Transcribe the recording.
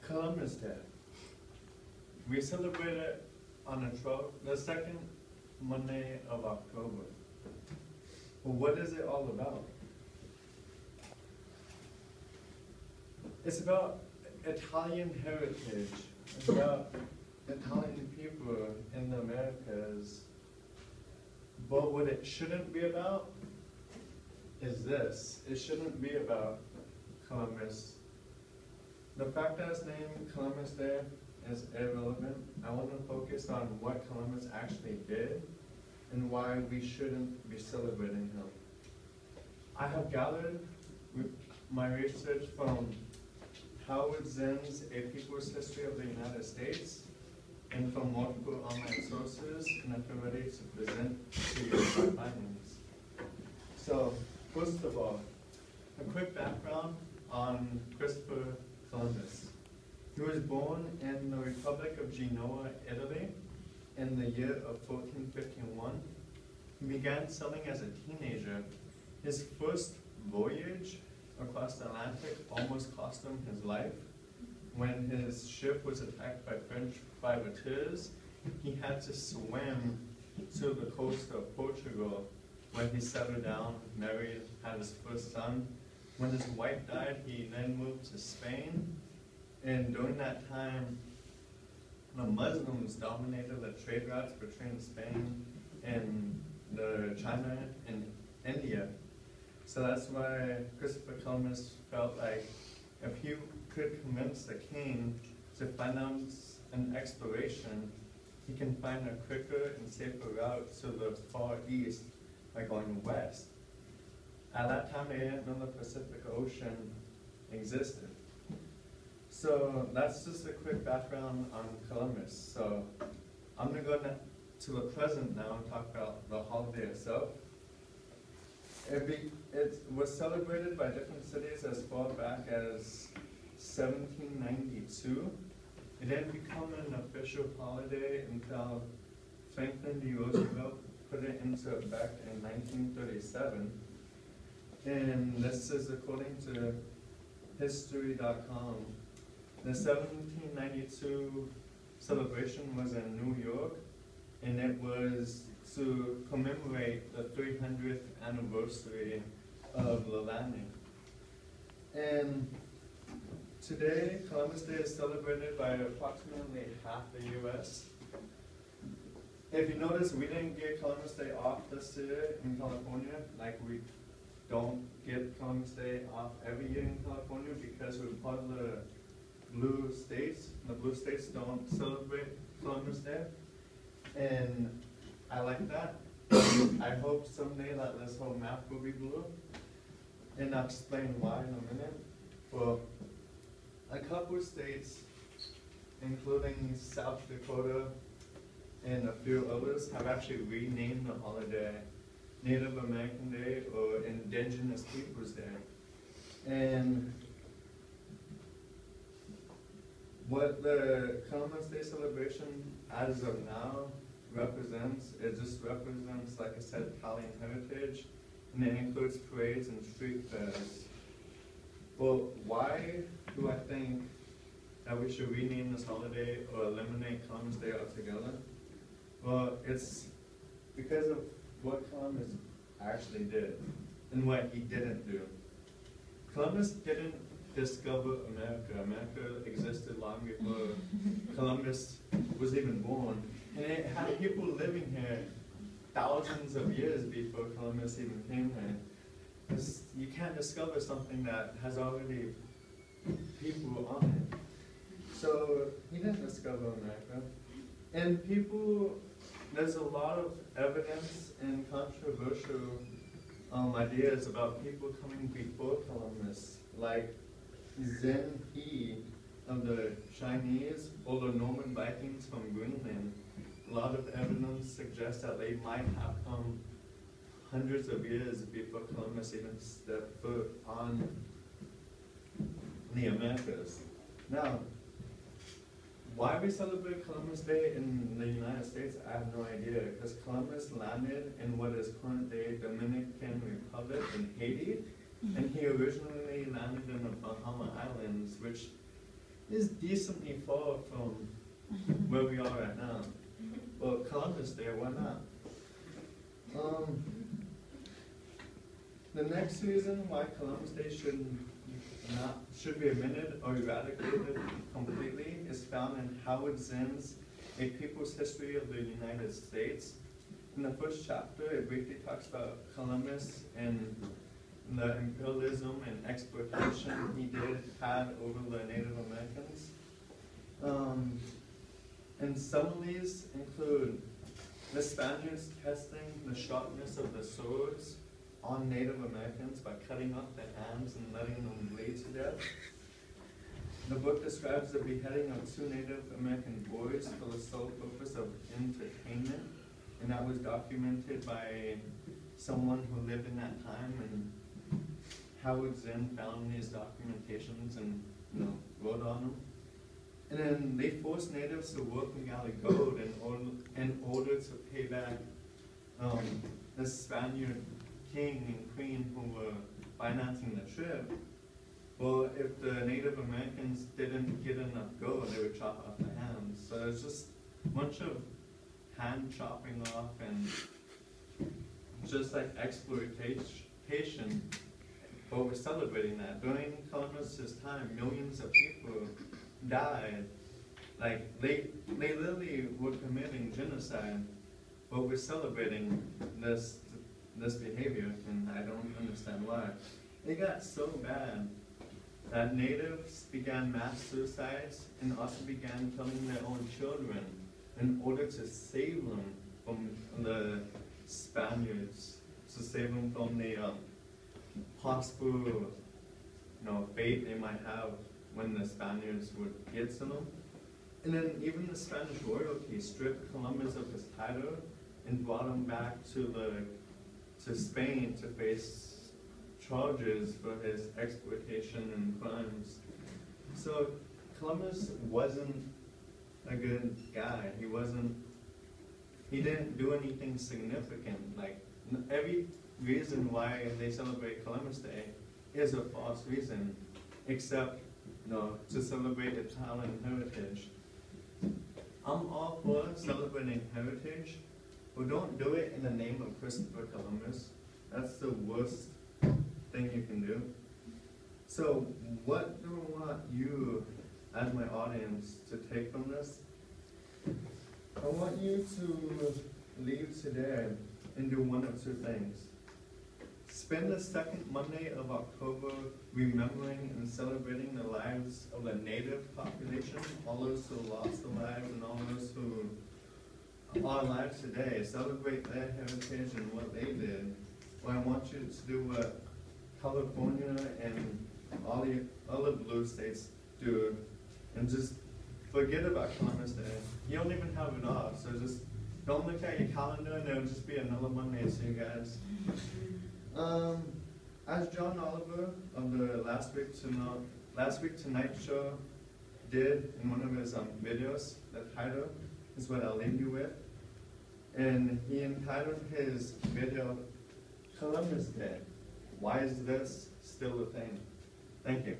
Columbus Day. We celebrate it on the second Monday of October. Well, what is it all about? It's about Italian heritage. It's about Italian people in the Americas. But what it shouldn't be about is this. It shouldn't be about Columbus. The fact that it's named Columbus Day is irrelevant. I want to focus on what Columbus actually did and why we shouldn't be celebrating him. I have gathered my research from Howard Zinn's A People's History of the United States and from multiple online sources, and I feel ready to present to you my findings. So, first of all, a quick background on Christopher Columbus. He was born in the Republic of Genoa, Italy, in the year of 1451. He began sailing as a teenager. His first voyage across the Atlantic almost cost him his life. When his ship was attacked by French privateers, he had to swim to the coast of Portugal, where he settled down, married, had his first son. When his wife died, he then moved to Spain. And during that time, the Muslims dominated the trade routes between Spain and China and India. So that's why Christopher Columbus felt like if he could convince the king to finance an exploration, he can find a quicker and safer route to the Far East by going west. At that time, they didn't know the Pacific Ocean existed. So that's just a quick background on Columbus. So I'm going to go to the present now and talk about the holiday itself. It was celebrated by different cities as far back as 1792. It didn't become an official holiday until Franklin D. Roosevelt put it into effect in 1937. And this is according to History.com. The 1792 celebration was in New York, and it was to commemorate the 300th anniversary of the landing. And today, Columbus Day is celebrated by approximately half the U.S. If you notice, we didn't get Columbus Day off this year in California, like we don't get Columbus Day off every year in California because we're part of the blue states. The blue states don't celebrate Columbus Day, and I like that. I hope someday that this whole map will be blue, and I'll explain why in a minute. But a couple states, including South Dakota and a few others, have actually renamed the holiday Native American Day or Indigenous Peoples Day. And what the Columbus Day celebration as of now represents, it just represents, like I said, Italian heritage, and it includes parades and street fairs. Well, why do I think that we should rename this holiday or eliminate Columbus Day altogether? Well, it's because of what Columbus actually did and what he didn't do. Columbus didn't discover America. America existed long before Columbus was even born. And it had people living here thousands of years before Columbus even came here. Because you can't discover something that has already people on it. So he didn't discover America. And there's a lot of evidence and controversial ideas about people coming before Columbus, like Zhen He of the Chinese or the Norman Vikings from Greenland. A lot of evidence suggests that they might have come hundreds of years before Columbus even stepped foot on the Americas. Now, why we celebrate Columbus Day in the United States, I have no idea, because Columbus landed in what is current-day Dominican Republic in Haiti, and he originally landed in the Bahama Islands, which is decently far from where we are right now. Well, Columbus there, why not? The next reason why Columbus Day should be omitted or eradicated completely is found in Howard Zinn's A People's History of the United States. In the first chapter, it briefly talks about Columbus and the imperialism and exploitation he had over the Native Americans. And some of these include the Spaniards testing the sharpness of the swords on Native Americans by cutting off their hands and letting them bleed to death. The book describes the beheading of 2 Native American boys for the sole purpose of entertainment, and that was documented by someone who lived in that time, and Howard Zinn found these documentations and wrote on them. And then they forced natives to work in Galley Gold in order to pay back the Spaniard king and queen who were financing the trip. Well, if the Native Americans didn't get enough gold, they would chop off their hands. So it's just a bunch of hand chopping off and just like exploitation. But we're celebrating that. During Columbus's time, millions of people died. Like they literally were committing genocide, but we're celebrating this behavior, and I don't understand why. It got so bad that natives began mass suicides and also began killing their own children in order to save them from the Spaniards, to save them from the possible fate they might have when the Spaniards would get to them. And then even the Spanish royalty stripped Columbus of his title and brought him back to Spain to face charges for his exploitation and crimes. So Columbus wasn't a good guy. He didn't do anything significant. Like every reason why they celebrate Columbus Day is a false reason, except to celebrate Italian heritage. I'm all for celebrating heritage, but don't do it in the name of Christopher Columbus. That's the worst thing you can do. So what do I want you, as my audience, to take from this? I want you to leave today and do one of 2 things. Spend the second Monday of October remembering and celebrating the lives of the native population, all those who lost their lives and all those who are alive today. Celebrate their heritage and what they did. Well, I want you to do what California and all the other blue states do, and just forget about Columbus Day. You don't even have it off, so just don't look at your calendar and it'll just be another Monday to you guys. As John Oliver of the Last Week Tonight show did in one of his videos, the title is what I'll leave you with. And he entitled his video, Columbus Day. Why is this still a thing? Thank you.